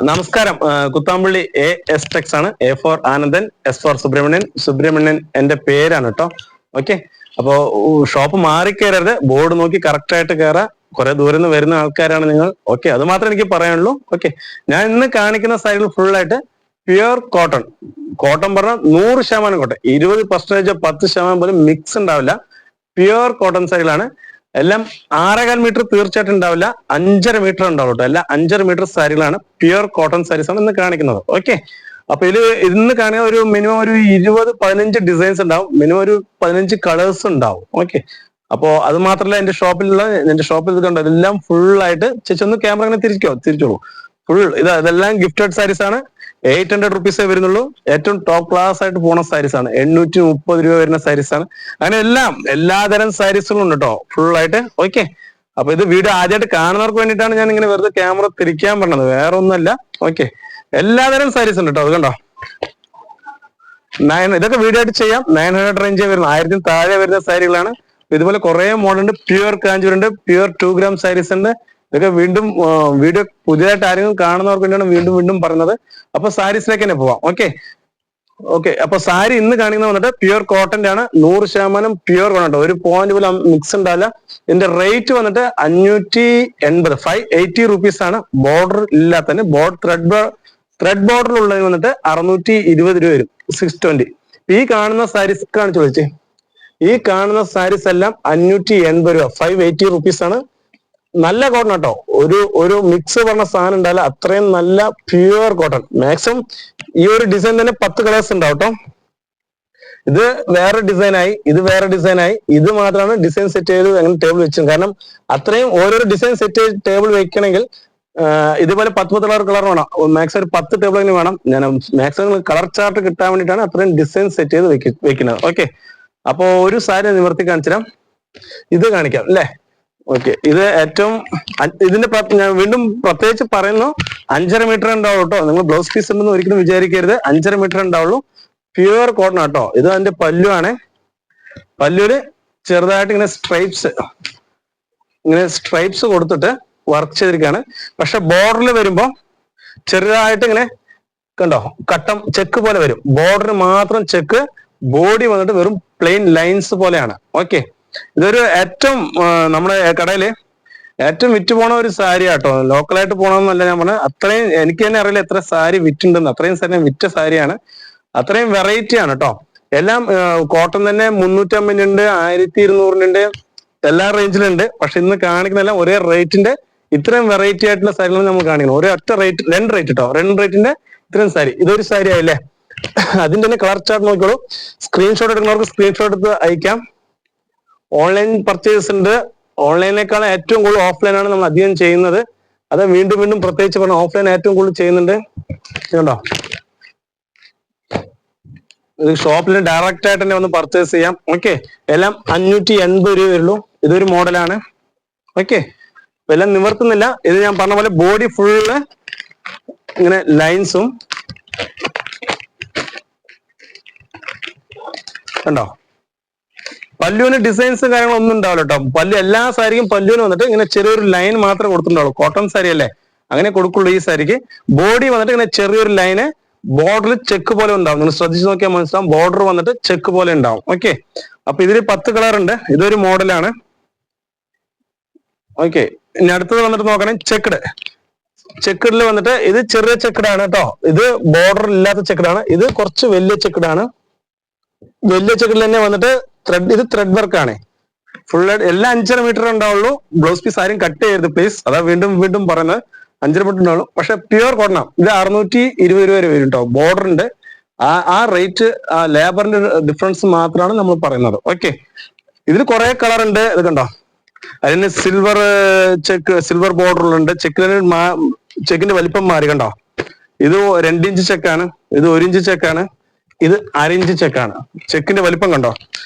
നമസ്കാരം. Kuthampully S Tex ആണ്. A for Anandan, S for Subramanian എന്റെ പേരാണ് കേട്ടോ. ഓക്കെ, അപ്പോ ഷോപ്പ് മാറിക്കയറരുത്, ബോർഡ് നോക്കി കറക്റ്റ് ആയിട്ട് കയറാം. കുറെ ദൂരം നിന്ന് വരുന്ന ആൾക്കാരാണ് നിങ്ങൾ. ഓക്കെ, അത് മാത്രമേ എനിക്ക് പറയാനുള്ളൂ. ഓക്കെ, ഞാൻ ഇന്ന് കാണിക്കുന്ന സൈഡിൽ ഫുൾ ആയിട്ട് പ്യുവർ കോട്ടൺ. കോട്ടൺ പറഞ്ഞാൽ 100% കോട്ടൺ, 20% 10% പോലും മിക്സ് ഉണ്ടാവില്ല. പ്യുവർ കോട്ടൺ സൈഡിലാണ്. എല്ലാം 6.25 മീറ്റർ തീർച്ചയായിട്ടും ഉണ്ടാവില്ല, 5.5 മീറ്റർ ഉണ്ടാവും കേട്ടോ. എല്ലാം 5.5 മീറ്റർ സാരികളാണ്, പ്യുവർ കോട്ടൺ സാരീസ് ആണ് ഇന്ന് കാണിക്കുന്നത്. ഓക്കെ, അപ്പൊ ഇന്ന് കാണുക ഒരു മിനിമം ഒരു 20-15 ഡിസൈൻസ് ഉണ്ടാവും, മിനിമം ഒരു 15 കളേഴ്സ് ഉണ്ടാവും. ഓക്കെ, അപ്പോ അത് മാത്രമല്ല എന്റെ ഷോപ്പിൽ ഇത് കണ്ടോ, എല്ലാം ഫുൾ ആയിട്ട്. ചേച്ചി ഒന്ന് ക്യാമറ അങ്ങനെ തിരിച്ചോളൂ. ഫുൾ ഇതെല്ലാം ഗിഫ്റ്റഡ് സാരീസ് ആണ്. 800 റുപ്പീസേ വരുന്നുള്ളൂ. ഏറ്റവും ടോപ്പ് ക്ലാസ് ആയിട്ട് പോണ സാരീസ് ആണ്. 830 രൂപ വരുന്ന സാരീസ് ആണ്. അങ്ങനെ എല്ലാതരം സാരീസുകളും ഉണ്ട് കേട്ടോ, ഫുൾ ആയിട്ട്. ഓക്കെ, അപ്പൊ ഇത് വീഡിയോ ആദ്യമായിട്ട് കാണുന്നവർക്ക് വേണ്ടിയിട്ടാണ് ഞാൻ ഇങ്ങനെ വെറുതെ ക്യാമറ തിരിക്കാൻ പറഞ്ഞത്, വേറെ ഒന്നുമല്ല. ഓക്കെ, എല്ലാതരം സാരീസ് ഉണ്ട് കേട്ടോ. അത് കണ്ടോ, ഇതൊക്കെ വീഡിയോ ആയിട്ട് ചെയ്യാം. 900 റേഞ്ച് വരുന്ന, 1000 താഴെ വരുന്ന സാരികളാണ്. ഇതുപോലെ കുറെ മോഡൽ ഉണ്ട്. പ്യുവർ കാഞ്ചൂരുണ്ട്, പ്യുവർ 2 gram സാരീസ് ഉണ്ട്. ഇതൊക്കെ വീണ്ടും വീഡിയോ പുതിയതായിട്ട് ആരെങ്കിലും കാണുന്നവർക്ക് വേണ്ടിയാണ് വീണ്ടും പറയുന്നത്. അപ്പൊ സാരീസിലേക്ക് തന്നെ പോവാം. ഓക്കെ, അപ്പൊ സാരി ഇന്ന് കാണിക്കുന്ന വന്നിട്ട് പ്യുവർ കോട്ടന്റെ ആണ്, 100% പ്യുവർ കോട്ടൺ. ഒരു പോയിന്റ് പോലും മിക്സ് ഉണ്ടാവില്ല. ഇതിന്റെ റേറ്റ് വന്നിട്ട് 580, 580 റുപ്പീസ് ആണ്. ബോർഡർ ഇല്ലാത്തതിന്, ത്രെഡ് ബോർഡർ ഉള്ളതിന് വന്നിട്ട് 620 രൂപ വരും, 620. ഈ കാണുന്ന സാരീസ് കാണിച്ചു വിളിച്ചേ. ഈ കാണുന്ന സാരീസ് എല്ലാം 580 രൂപ, 580 റുപ്പീസ് ആണ്. നല്ല കോട്ടൺ കേട്ടോ. ഒരു മിക്സ് പറഞ്ഞ സാധനം ഉണ്ടാവില്ല, അത്രയും നല്ല പ്യുവർ കോട്ടൺ. മാക്സിമം ഈ ഒരു ഡിസൈൻ തന്നെ 10 കളേഴ്സ് ഉണ്ടാവും കേട്ടോ. ഇത് വേറെ ഡിസൈനായി, ഇത് വേറെ ഡിസൈനായി. ഇത് മാത്രമാണ് ഡിസൈൻ സെറ്റ് ചെയ്ത് അങ്ങനെ ടേബിൾ വെച്ചു. കാരണം അത്രയും ഓരോരോ ഡിസൈൻ സെറ്റ് ചെയ്ത് ടേബിൾ വെക്കണമെങ്കിൽ ഇതുപോലെ 10 കളർ വേണം. മാക്സിമം ഒരു 10 ടേബിൾ തന്നെ വേണം. ഞാൻ മാക്സിമം കളർ ചാർട്ട് കിട്ടാൻ വേണ്ടിയിട്ടാണ് അത്രയും ഡിസൈൻ സെറ്റ് ചെയ്ത് വെക്കുന്നത്. ഓക്കെ, അപ്പോ ഒരു സാരി നിവർത്തി കാണിച്ചുതരാം. ഇത് കാണിക്കാം അല്ലേ. ഓക്കെ, ഇത് ഏറ്റവും ഇതിന്റെ ഞാൻ വീണ്ടും പ്രത്യേകിച്ച് പറയുന്നു, 5.5 മീറ്റർ ഉണ്ടാവും കേട്ടോ. നിങ്ങൾ ബ്ലൗസ് പീസ് ഉണ്ടെന്ന് ഒരിക്കലും വിചാരിക്കരുത്. 5.5 മീറ്റർ ഉണ്ടാവുള്ളൂ. പ്യുവർ കോട്ടൺ കേട്ടോ. ഇത് അതിന്റെ പല്ലു ആണ്. പല്ലുവില് ചെറുതായിട്ട് ഇങ്ങനെ സ്ട്രൈപ്സ് കൊടുത്തിട്ട് വർക്ക് ചെയ്തിരിക്കുകയാണ്. പക്ഷെ ബോർഡറിൽ വരുമ്പോ ചെറുതായിട്ട് ഇങ്ങനെ കണ്ടോ, കട്ടം ചെക്ക് പോലെ വരും. ബോർഡറിന് മാത്രം ചെക്ക്, ബോഡി വന്നിട്ട് വെറും പ്ലെയിൻ ലൈൻസ് പോലെയാണ്. ഓക്കെ, ഇതൊരു ഏറ്റവും നമ്മുടെ കടയില് ഏറ്റവും വിറ്റ് പോണ ഒരു സാരി ആട്ടോ. ലോക്കലായിട്ട് പോകണമെന്നല്ല ഞാൻ പറഞ്ഞത്. അത്രയും എനിക്ക് തന്നെ അറിയില്ല എത്ര സാരി വിറ്റുണ്ടെന്ന്. അത്രയും സാരി വിറ്റ സാരിയാണ്. അത്രയും വെറൈറ്റി ആണ് കേട്ടോ. എല്ലാം കോട്ടൺ തന്നെ 350 ഉണ്ട്, 1200 ഉണ്ട്, എല്ലാ റേഞ്ചിലുണ്ട്. പക്ഷെ ഇന്ന് കാണിക്കുന്നതെല്ലാം ഒരേ റേറ്റിന്റെ ഇത്രയും വെറൈറ്റി ആയിട്ടുള്ള സാരികൾ നമ്മൾ കാണിക്കണം. ഒരേ ഒറ്റ റേറ്റ്, 2 റേറ്റ് കേട്ടോ. 2 റേറ്റിന്റെ ഇത്രയും സാരി. ഇതൊരു സാരി ആയില്ലേ. അതിന്റെ തന്നെ കളർ ചാർട്ട് നോക്കിക്കോളൂ. സ്ക്രീൻഷോട്ട് എടുക്കുന്നവർക്ക് സ്ക്രീൻഷോട്ട് എടുത്ത് അയക്കാം. ഓൺലൈൻ പർച്ചേസ് ഉണ്ട്. ഓൺലൈനേക്കാളും ഏറ്റവും കൂടുതൽ ഓഫ്ലൈനാണ് നമ്മൾ അധികം ചെയ്യുന്നത്. അത് വീണ്ടും പ്രത്യേകിച്ച് പറഞ്ഞ ഓഫ്ലൈൻ ഏറ്റവും കൂടുതൽ ചെയ്യുന്നുണ്ട്. കണ്ടോ, ഷോപ്പിൽ ഡയറക്റ്റ് ആയിട്ട് തന്നെ ഒന്ന് പർച്ചേസ് ചെയ്യാം. ഓക്കെ, എല്ലാം 580 രൂപ വരുള്ളൂ. ഇതൊരു മോഡലാണ്. ഓക്കെ, എല്ലാം നിവർത്തുന്നില്ല. ഇത് ഞാൻ പറഞ്ഞ പോലെ ബോഡി ഫുള്ള് ഇങ്ങനെ ലൈൻസും കണ്ടോ. പല്ലുവിന് ഡിസൈൻസും കാര്യങ്ങളൊന്നും ഉണ്ടാവില്ല കേട്ടോ. പല്ലു എല്ലാ സാരിക്കും പല്ലുവിന് വന്നിട്ട് ഇങ്ങനെ ചെറിയൊരു ലൈൻ മാത്രമേ കൊടുത്തിട്ടുണ്ടാവുള്ളൂ. കോട്ടൺ സാരി അല്ലേ, അങ്ങനെ കൊടുക്കുള്ളൂ ഈ സാരിക്ക്. ബോഡി വന്നിട്ട് ഇങ്ങനെ ചെറിയൊരു ലൈന്, ബോർഡറിൽ ചെക്ക് പോലെ ഉണ്ടാവും. നിങ്ങൾ ശ്രദ്ധിച്ച് നോക്കിയാൽ മനസ്സിലാവും, ബോർഡർ വന്നിട്ട് ചെക്ക് പോലെ ഉണ്ടാവും. ഓക്കെ, അപ്പൊ ഇതിൽ 10 കളർ ഉണ്ട്. ഇതൊരു മോഡലാണ്. ഓക്കെ, ഇനി അടുത്തത് വന്നിട്ട് നോക്കണേ, ചെക്കഡിൽ വന്നിട്ട് ഇത് ചെറിയ ചെക്കഡാണ് കേട്ടോ. ഇത് ബോർഡർ ഇല്ലാത്ത ചെക്കഡാണ്. ഇത് കുറച്ച് വലിയ ചെക്കഡാണ്. വലിയ ചെക്കഡിൽ തന്നെ വന്നിട്ട് ഇത് ത്രെഡ് വർക്ക് ആണ്. ഫുൾ എല്ലാം 5.5 മീറ്റർ ഉണ്ടാവുള്ളൂ. ബ്ലൗസ് പീസ് ആരും കട്ട് ചെയ്യരുത് പ്ലീസ്. അതാ വീണ്ടും പറയുന്നത്, 5.5 മീറ്റർ ഉണ്ടാവുള്ളൂ. പക്ഷെ പ്യുവർ കോട്ടൺ. ഇത് 620 രൂപ വരെ വരും കേട്ടോ. ബോർഡർ ഉണ്ട്. ആ റേറ്റ്, ആ ലേബറിന്റെ ഡിഫറൻസ് മാത്രമാണ് നമ്മൾ പറയുന്നത്. ഓക്കെ, ഇതിൽ കുറെ കളർ ഉണ്ട്. ഇത് കണ്ടോ, അതിന് സിൽവർ ബോർഡറിലുണ്ട്. ചെക്കിന്റെ വലിപ്പം മാറി കണ്ടോ. ഇത് 2 ഇഞ്ച് ചെക്കാണ്, ഇത് 1 ഇഞ്ച് ചെക്കാണ്, ഇത് 1/2 ഇഞ്ച് ചെക്കാണ്. ചെക്കിന്റെ വലിപ്പം കണ്ടോ,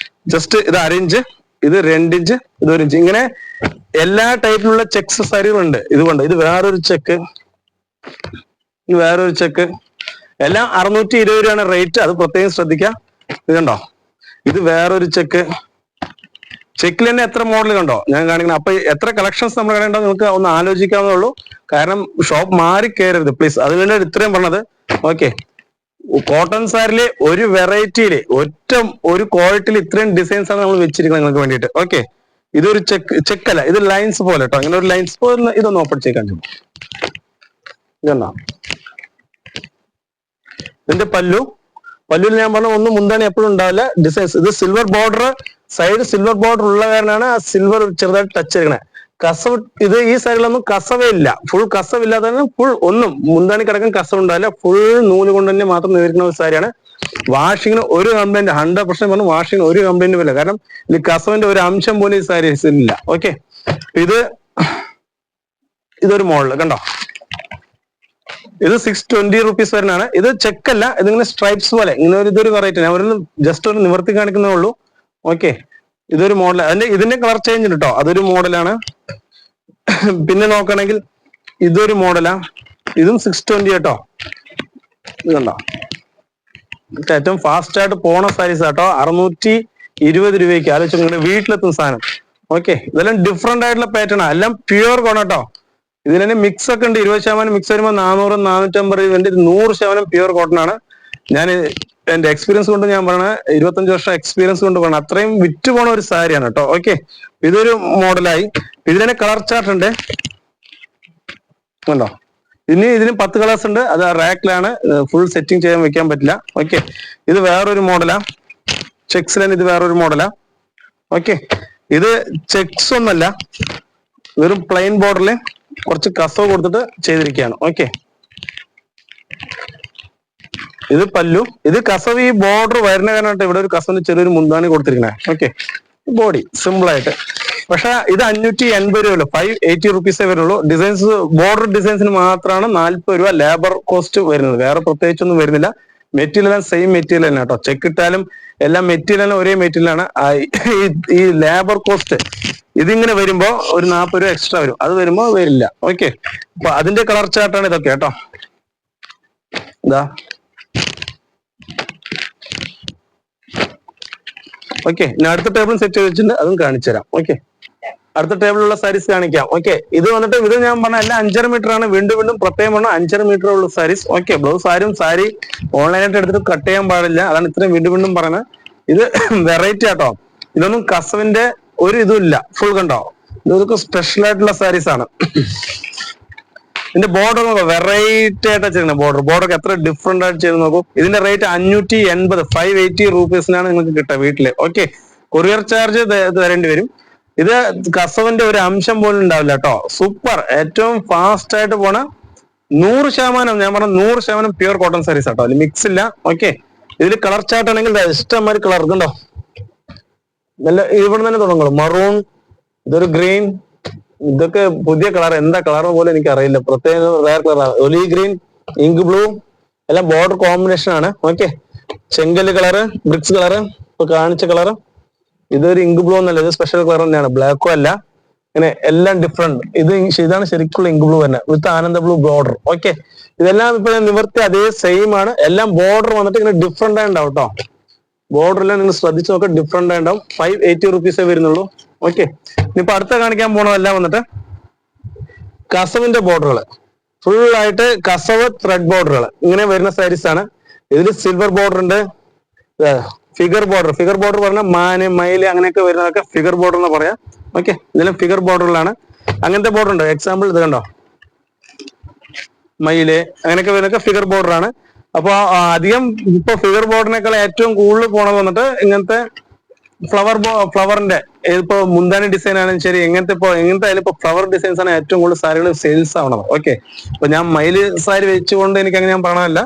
ജസ്റ്റ് ഇത് 1/2 ഇഞ്ച്, ഇത് 2 ഇഞ്ച്, ഇത് 1 ഇഞ്ച്. ഇങ്ങനെ എല്ലാ ടൈപ്പിലുള്ള ചെക്സ് സാരികളുണ്ട്. ഇതുകൊണ്ട് ഇത് വേറൊരു ചെക്ക്, ഇത് വേറൊരു ചെക്ക്. എല്ലാം 620 രൂപയാണ് റേറ്റ്. അത് പ്രത്യേകം ശ്രദ്ധിക്കാം. ഇത് കണ്ടോ, ഇത് വേറൊരു ചെക്ക്, ചെക്കിൽ തന്നെ എത്ര മോഡൽ കണ്ടോ ഞാൻ കാണിക്കണം. അപ്പൊ എത്ര കളക്ഷൻസ് നമ്മൾ കണ്ടോ നിങ്ങൾക്ക് ഒന്ന് ആലോചിക്കാവുന്നേ ഉള്ളൂ. കാരണം ഷോപ്പ് മാറി കയറരുത് പ്ലീസ്. അത് വേണ്ടി ഇത്രയും പറഞ്ഞത്. ഓക്കെ, കോട്ടൺ സാരില് ഒരു വെറൈറ്റിയില് ഒരു ക്വാളിറ്റിയിൽ ഇത്രയും ഡിസൈൻസ് ആണ് നമ്മൾ വെച്ചിരിക്കുന്നത് നിങ്ങൾക്ക് വേണ്ടിയിട്ട്. ഓക്കെ, ഇതൊരു ചെക്കല്ല, ഇത് ലൈൻസ് പോലെ കേട്ടോ. അങ്ങനെ ഒരു ലൈൻസ് പോലെ ഇതൊന്ന് ഓപ്പൺ ചെയ്യാൻ ഇതെന്നാ ഇതിന്റെ പല്ലുവിൽ ഞാൻ പറഞ്ഞ ഒന്നും മുന്താണി എപ്പോഴും ഉണ്ടാവില്ല. ഡിസൈൻസ് ഇത് silver border, side silver border ഉള്ള കാരണമാണ് ആ സിൽവർ ചെറുതായിട്ട് ടച്ച് ചെയ്യണേ. കസവ് ഇത് ഈ സൈഡിലൊന്നും കസവേ ഇല്ല, ഫുൾ കസവ് ഇല്ലാതെ ഫുൾ ഒന്നും മുന്താണി കിടക്കാൻ കസവ് ഉണ്ടാവില്ല. ഫുൾ നൂല് കൊണ്ട് തന്നെ മാത്രം നേരിടുന്ന ഒരു സാരിയാണ്. വാഷിങ്ങിന് ഒരു കംപ്ലൈന്റ് 100% പറഞ്ഞു, വാഷിങ്ങിന് ഒരു കംപ്ലൈന്റ് ഇല്ല. കാരണം ഈ കസവിന്റെ ഒരു അംശം പോലും ഈ സാരീസിൽ ഇല്ല. ഓക്കെ, ഇതൊരു മോഡൽ കണ്ടോ, ഇത് 620 റുപ്പീസ് വരുന്നതാണ്. ഇത് ചെക്കല്ല, ഇതിങ്ങനെ സ്ട്രൈപ്സ് പോലെ ഇങ്ങനെ ഇതൊരു വെറൈറ്റി. ഞാൻ ഒരു ജസ്റ്റ് ഒരു നിവർത്തി കാണിക്കുന്നേ ഉള്ളൂ. ഓക്കെ, ഇതൊരു മോഡൽ, ഇതിന്റെ കളർ ചേഞ്ച് ഉണ്ട് കേട്ടോ, അതൊരു മോഡലാണ്. പിന്നെ നോക്കണമെങ്കിൽ ഇതൊരു മോഡലാ, ഇതും 620 കേട്ടോ. ഇത് കണ്ടോ, ഏറ്റവും ഫാസ്റ്റ് ആയിട്ട് പോണ സാരീസ് കേട്ടോ. 620 രൂപയ്ക്ക് ആലോചിച്ച് നിങ്ങളുടെ വീട്ടിലെത്തുന്ന സാധനം. ഓക്കെ, ഇതെല്ലാം ഡിഫറെന്റ് ആയിട്ടുള്ള പാറ്റേൺ, എല്ലാം പ്യുവർ കോൺ കേട്ടോ. ഇതിൽ തന്നെ മിക്സ് ഒക്കെ ഉണ്ട്. 20% മിക്സ് വരുമ്പോൾ 400, 450 വേണ്ടി 100% പ്യുവർ കോട്ടൺ ആണ്. ഞാൻ എന്റെ എക്സ്പീരിയൻസ് കൊണ്ട് ഞാൻ പറയണ 25 വർഷം എക്സ്പീരിയൻസ് കൊണ്ട് പറയണം, അത്രയും വിറ്റ് പോണ ഒരു സാരിയാണ് കേട്ടോ. ഓക്കെ, ഇതൊരു മോഡലായി. ഇതിനെ കളർ ചാർട്ട് ഉണ്ട് കണ്ടോ. ഇതിന് 10 കളേഴ്സ് ഉണ്ട്. അത് റാക്കിലാണ്, ഫുൾ സെറ്റിംഗ് ചെയ്യാൻ വെക്കാൻ പറ്റില്ല. ഓക്കെ, ഇത് വേറൊരു മോഡലാ. ചെക്സിലാണ് ഇത് വേറൊരു മോഡലാ. ഓക്കെ, ഇത് ചെക്സ് ഒന്നല്ല, വെറും പ്ലെയിൻ ബോർഡറിൽ കുറച്ച് കസവ് കൊടുത്തിട്ട് ചെയ്തിരിക്കുകയാണ്. ഓക്കെ, ഇത് പല്ലു, ഇത് കസവ് ഈ ബോർഡർ വരുന്ന കാരണമായിട്ട് ഇവിടെ ഒരു കസവിന് ചെറിയൊരു മുന്താണി കൊടുത്തിരിക്കണേ. ഓക്കെ, ബോഡി സിമ്പിൾ ആയിട്ട്. പക്ഷെ ഇത് 580 രൂപ, 580 റുപ്പീസേ വരുള്ളൂ. ഡിസൈൻസ് ബോർഡർ ഡിസൈൻസിന് മാത്രമാണ് 40 രൂപ ലേബർ കോസ്റ്റ് വരുന്നത്, വേറെ പ്രത്യേകിച്ചൊന്നും വരുന്നില്ല. മെറ്റീരിയൽ എല്ലാം സെയിം മെറ്റീരിയൽ തന്നെ കേട്ടോ. ചെക്ക് ഇട്ടാലും എല്ലാം മെറ്റീരിയൽ എല്ലാം ഒരേ മെറ്റീരിയലാണ്. ഈ ലേബർ കോസ്റ്റ് ഇതിങ്ങനെ വരുമ്പോ ഒരു 40 രൂപ എക്സ്ട്രാ വരും, അത് വരുമ്പോ വരില്ല. ഓക്കെ, അപ്പൊ അതിന്റെ കളർ ചാർട്ടാണ് ഇതൊക്കെ കേട്ടോ. ഇതാ ഓക്കെ, ഇനി അടുത്ത ടേബിളും സെറ്റ് ചെയ്ത് വെച്ചിട്ടുണ്ട്, അതും കാണിച്ചു തരാം. ഓക്കെ, അടുത്ത ടേബിളിലുള്ള സാരീസ് കാണിക്കാം. ഓക്കെ, ഇത് ഞാൻ പറഞ്ഞ എല്ലാം 5.5 മീറ്റർ ആണ്. വീണ്ടും പ്രത്യേകം പറഞ്ഞാൽ 5.5 മീറ്റർ ഉള്ള സാരീസ്. ഓക്കെ, ബ്ലൗസ് സാരി ഓൺലൈനായിട്ട് എടുത്തിട്ട് കട്ട് ചെയ്യാൻ പാടില്ല, അതാണ് ഇത്രയും വീണ്ടും പറയുന്നത്. ഇത് വെറൈറ്റി ആട്ടോ, ഇതൊന്നും കസവിന്റെ ഒരു ഇതും ഇല്ല. ഫുൾ കണ്ടോ, ഇതൊക്കെ സ്പെഷ്യൽ ആയിട്ടുള്ള സാരീസ് ആണ്. ഇതിന്റെ ബോർഡർ നോക്കോ, വെറൈറ്റി ആയിട്ടാ ചെയ്യുന്നത്. ബോർഡർ എത്ര ഡിഫറെന്റ് ആയിട്ട് ചെയ്ത് നോക്കൂ. ഇതിന്റെ റേറ്റ് 580, 580 റുപ്പീസിനാണ് നിങ്ങൾക്ക് കിട്ടുക വീട്ടില്. ഓക്കെ, കൊറിയർ ചാർജ് തരേണ്ടി വരും. ഇത് കസവിന്റെ ഒരു അംശം പോലും ഉണ്ടാവില്ല കേട്ടോ. സൂപ്പർ, ഏറ്റവും ഫാസ്റ്റ് ആയിട്ട് പോണ 100%, ഞാൻ പറഞ്ഞ 100% പ്യുവർ കോട്ടൺ സാരീസ് കേട്ടോ, അതിൽ മിക്സ് ഇല്ല. ഓക്കെ, ഇതിൽ കളർ ചാർട്ട് ആണെങ്കിൽ ഇഷ്ടംമാതിരി കളർ കണ്ടോ. നല്ല ഇവിടെ തന്നെ തുടങ്ങുള്ളൂ. മറൂൺ, ഇതൊരു ഗ്രീൻ, ഇതൊക്കെ പുതിയ കളർ, എന്താ കളർ പോലെ എനിക്ക് അറിയില്ല, പ്രത്യേക റയർ കളറാണ്. ഒലി ഗ്രീൻ, ഇങ്ക് ബ്ലൂ, എല്ലാം ബോർഡർ കോമ്പിനേഷൻ ആണ്. ഓക്കെ, ചെങ്കല് കളറ്, ബ്രിക്സ് കളറ്, ഇപ്പൊ കാണിച്ച കളറ്. ഇതൊരു ഇങ്ക് ബ്ലൂ എന്നല്ല, ഇത് സ്പെഷ്യൽ കളർ തന്നെയാണ്, ബ്ലാക്കും അല്ല. ഇങ്ങനെ എല്ലാം ഡിഫറെന്റ്. ഇതാണ് ശരിക്കുള്ള ഇങ്ക് ബ്ലൂ തന്നെ, വിത്ത് ആനന്ദ ബ്ലൂ ബോർഡർ. ഓക്കെ, ഇതെല്ലാം ഇപ്പൊ നിവർത്തി അതേ സെയിം ആണ്. എല്ലാം ബോർഡർ വന്നിട്ട് ഇങ്ങനെ ഡിഫറെന്റ് ആയിട്ടുണ്ടാവും കേട്ടോ. ബോർഡറെല്ലാം നിങ്ങൾ ശ്രദ്ധിച്ച് നോക്കുക, ഡിഫറെന്റ് ആയിട്ടുണ്ടാവും. 580 റുപ്പീസേ വരുന്നുള്ളൂ. ഓക്കെ, ഇനിയിപ്പോ അടുത്ത കാണിക്കാൻ പോണതെല്ലാം വന്നിട്ട് കസവിന്റെ ബോർഡറുകൾ, ഫുൾ ആയിട്ട് കസവ് ത്രെഡ് ബോർഡറുകൾ ഇങ്ങനെ വരുന്ന സാരീസ് ആണ്. ഇതിൽ സിൽവർ ബോർഡർ ഉണ്ട്, ഫിഗർ ബോർഡർ പറഞ്ഞാൽ മാന്, മയില് അങ്ങനെയൊക്കെ വരുന്നതൊക്കെ ഫിഗർ ബോർഡർ എന്ന് പറയാം. ഓക്കെ, ഇതിലും ഫിഗർ ബോർഡറിലാണ്. അങ്ങനത്തെ ബോർഡർ ഉണ്ട്. എക്സാമ്പിൾ ഇത് കണ്ടോ, മയില് അങ്ങനെയൊക്കെ വരുന്നതൊക്കെ ഫിഗർ ബോർഡർ ആണ്. അപ്പൊ അധികം ഇപ്പൊ ഫിഗർ ബോർഡറിനേക്കാൾ ഏറ്റവും കൂടുതൽ പോണത് വന്നിട്ട് ഇങ്ങനത്തെ ഫ്ലവറിന്റെ ഇപ്പൊ മുന്താനി ഡിസൈൻ ആണെങ്കിലും ശരി, എങ്ങനത്തെ ആയാലും ഇപ്പൊ ഫ്ലവർ ഡിസൈൻസ് ആണ് ഏറ്റവും കൂടുതൽ സാരികൾ സെയിൽസ് ആവണത്. ഓക്കെ, ഇപ്പൊ ഞാൻ മയില് സാരി വെച്ചുകൊണ്ട് എനിക്ക് അങ്ങനെ ഞാൻ പറയണമല്ല,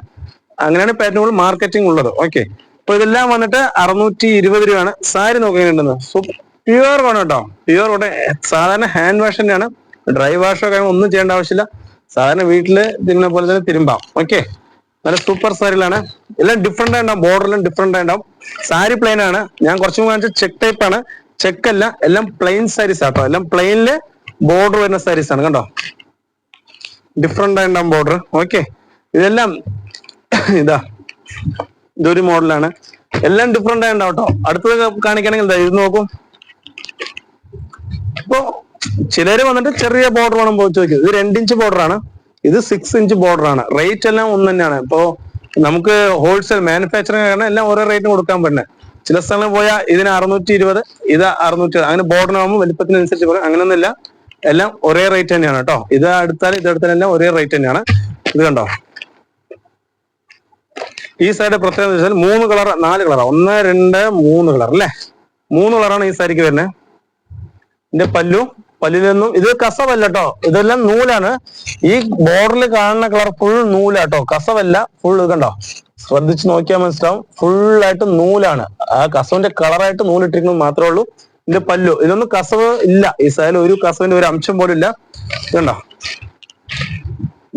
അങ്ങനെയാണ് ഏറ്റവും കൂടുതൽ മാർക്കറ്റിംഗ് ഉള്ളത്. ഓക്കെ, അപ്പൊ ഇതെല്ലാം വന്നിട്ട് 620 രൂപയാണ്. സാരി നോക്കിയിട്ടുണ്ടെന്ന് പ്യുവർ കോട്ടൺ കേട്ടോ, പ്യുവർ കോട്ടൺ. സാധാരണ ഹാൻഡ് വാഷ് തന്നെയാണ്, ഡ്രൈ വാഷോ കാര്യങ്ങൾ ഒന്നും ചെയ്യേണ്ട ആവശ്യമില്ല. സാധാരണ വീട്ടില് തിരുന്ന പോലെ തന്നെ തിരുമ്പാം. ഓക്കെ, നല്ല സൂപ്പർ സാരികളാണ്. എല്ലാം ഡിഫറെന്റ് ആയിട്ടുണ്ടാവും, ബോർഡറെല്ലാം ഡിഫറെന്റ് ആയിട്ടുണ്ടാവും. സാരി പ്ലെയിൻ ആണ്. ഞാൻ കുറച്ചും കാണിച്ച ചെക്ക് ടൈപ്പ് ആണ്, ചെക്ക് അല്ല, എല്ലാം പ്ലെയിൻ സാരീസ് ആട്ടോ. എല്ലാം പ്ലെയിനില് ബോർഡർ വരുന്ന സാരീസ് ആണ് കണ്ടോ, ഡിഫറെന്റ് ആയിട്ടുണ്ടാവും ബോർഡർ. ഓക്കെ, ഇതെല്ലാം ഇതൊരു മോഡലാണ്. എല്ലാം ഡിഫറെന്റ് ആയിട്ടുണ്ടാവും കേട്ടോ. അടുത്തത് കാണിക്കുകയാണെങ്കിൽ ഇത് നോക്കും, ചിലര് വന്നിട്ട് ചെറിയ ബോർഡർ വേണം പോയി ചോദിക്കും. ഇത് 2 ഇഞ്ച് ബോർഡർ ആണ്, ഇത് 6 ഇഞ്ച് ബോർഡർ ആണ്. റേറ്റ് എല്ലാം ഒന്ന് തന്നെയാണ്. ഇപ്പോ നമുക്ക് ഹോൾസെയിൽ മാനുഫാക്ചറിങ് കാരണം എല്ലാം ഓരോ റേറ്റിന് കൊടുക്കാൻ പറ്റുന്നത്. ചില സ്ഥലങ്ങളിൽ പോയാൽ ഇതിന് 620, ഇത് 600, അങ്ങനെ ബോർഡറിനാകുമ്പോൾ വലിപ്പത്തിനനുസരിച്ച് പറയും. അങ്ങനെയൊന്നുമില്ല, എല്ലാം ഒരേ റേറ്റ് തന്നെയാണ് കേട്ടോ. ഇത് എടുത്താലും എല്ലാം ഒരേ റേറ്റ് തന്നെയാണ്. ഇത് കണ്ടോ, ഈ സൈഡ് പ്രത്യേകത വെച്ചാൽ 3 കളർ 4 കളർ 1 2 3 കളർ അല്ലേ, 3 കളറാണ് ഈ സാരിക്ക് വരുന്നത്. ഇതിന്റെ പല്ലിലൊന്നും ഇത് കസവല്ല കേട്ടോ, ഇതെല്ലാം നൂലാണ്. ഈ ബോർഡറിൽ കാണുന്ന കളർ ഫുൾ നൂലാട്ടോ, കസവല്ല. ഫുൾ കണ്ടോ, ശ്രദ്ധിച്ച് നോക്കിയാൽ മനസ്സിലാവും, ഫുള്ളായിട്ട് നൂലാണ്. ആ കസവിന്റെ കളറായിട്ട് നൂലിട്ടിരിക്കുന്നത് മാത്രമേ ഉള്ളൂ. ഇതിന്റെ പല്ലു ഇതൊന്നും കസവ് ഇല്ല, ഈ സൈഡിൽ ഒരു കസവിന്റെ ഒരു അംശം പോലും ഇല്ല. ഇതുണ്ടോ,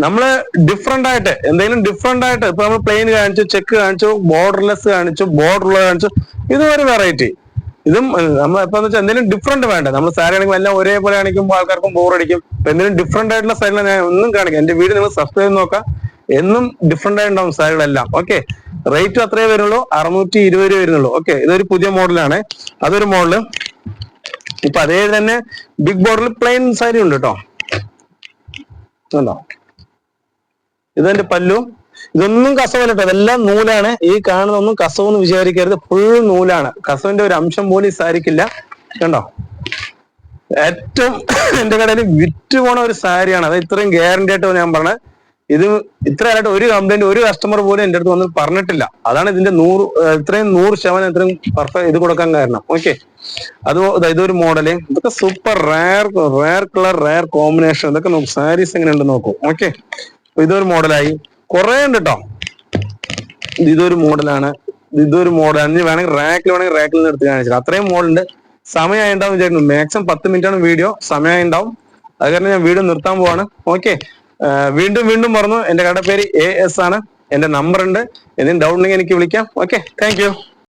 നമ്മള് ഡിഫറെന്റ് ആയിട്ട് എന്തെങ്കിലും ഡിഫറെന്റ് ആയിട്ട് ഇപ്പൊ നമ്മൾ പ്ലെയിൻ കാണിച്ചു, ചെക്ക് കാണിച്ചു, ബോർഡർലെസ് കാണിച്ചു, ബോർഡറുള്ള കാണിച്ചു, ഇതും ഒരു വെറൈറ്റി. ഇതും നമ്മൾ ഇപ്പൊ വെച്ചാൽ എന്തെങ്കിലും ഡിഫറെന്റ് വേണ്ട. നമ്മൾ സാരി ആണെങ്കിൽ എല്ലാം ഒരേപോലെ കാണിക്കുമ്പോൾ ആൾക്കാർക്കും ബോറടിക്കും. ഇപ്പൊ എന്തെങ്കിലും ഡിഫറെന്റ് ആയിട്ടുള്ള സാരികൾ ഞാൻ ഒന്നും കാണിക്കാം. എന്റെ വീഡിയോ നിങ്ങൾ സബ്സ്ക്രൈബ് ചെയ്ത് നോക്കാം, എന്നും ഡിഫറെന്റ് ആയിട്ടുണ്ടാവും സാരികളെല്ലാം. ഓക്കെ, റേറ്റ് അത്രേ വരുള്ളൂ, 620 രൂപ വരുന്നുള്ളൂ. ഓക്കെ, ഇതൊരു പുതിയ മോഡലാണ്, അതൊരു മോഡല്. ഇപ്പൊ അതേ തന്നെ ബിഗ് ബോർഡറിൽ പ്ലെയിൻ സാരി ഉണ്ട് കേട്ടോ. കണ്ടോ, ഇതെന്റെ പല്ലു. ഇതൊന്നും കസവല്ല കേട്ടോ, ഇതെല്ലാം നൂലാണ്. ഈ കാണുന്നൊന്നും കസവെന്ന് വിചാരിക്കരുത്, ഫുൾ നൂലാണ്. കസവിന്റെ ഒരു അംശം പോലും ഈ സാരിക്കില്ല. കണ്ടോ, ഏറ്റവും എന്റെ കടയിൽ വിറ്റ് പോണ ഒരു സാരിയാണ്. അത് ഇത്രയും ഗ്യാരണ്ടി ആയിട്ട് ഞാൻ പറഞ്ഞത്. ഇത് ഇത്രയായിട്ട് ഒരു കംപ്ലൈന്റ് ഒരു കസ്റ്റമർ പോലും എന്റെ അടുത്ത് വന്ന് പറഞ്ഞിട്ടില്ല. അതാണ് ഇതിന്റെ ഇത്രയും 100% ഇത്രയും പെർഫെക്റ്റ് ഇത് കൊടുക്കാൻ കാരണം. ഓക്കെ, ഇതൊരു മോഡല്. ഇതൊക്കെ super rare colour, rare combination. ഇതൊക്കെ നോക്കും, സാരീസ് എങ്ങനെ ഉണ്ട് നോക്കും. ഓക്കെ, ഇതൊരു മോഡലായി. കുറെ ഉണ്ട് കേട്ടോ. ഇതൊരു മോഡലാണ്. ഇനി വേണമെങ്കിൽ റാക്കിൽ നിന്ന് എടുത്ത് കാണിച്ചാൽ അത്രയും മോഡലുണ്ട്. സമയമായി ഉണ്ടാവും വിചാരിക്കുന്നു. മാക്സിമം 10 മിനിറ്റ് ആണ് വീഡിയോ, സമയമായി ഉണ്ടാവും. അത് കാരണം ഞാൻ വീഡിയോ നിർത്താൻ പോവാണ്. ഓക്കെ, വീണ്ടും പറഞ്ഞു, എന്റെ കടയുടെ പേര് AS ആണ്. എന്റെ നമ്പർ ഉണ്ട്, എന്തെങ്കിലും ഡൗട്ട് ഉണ്ടെങ്കിൽ എനിക്ക് വിളിക്കാം. Okay, thank you.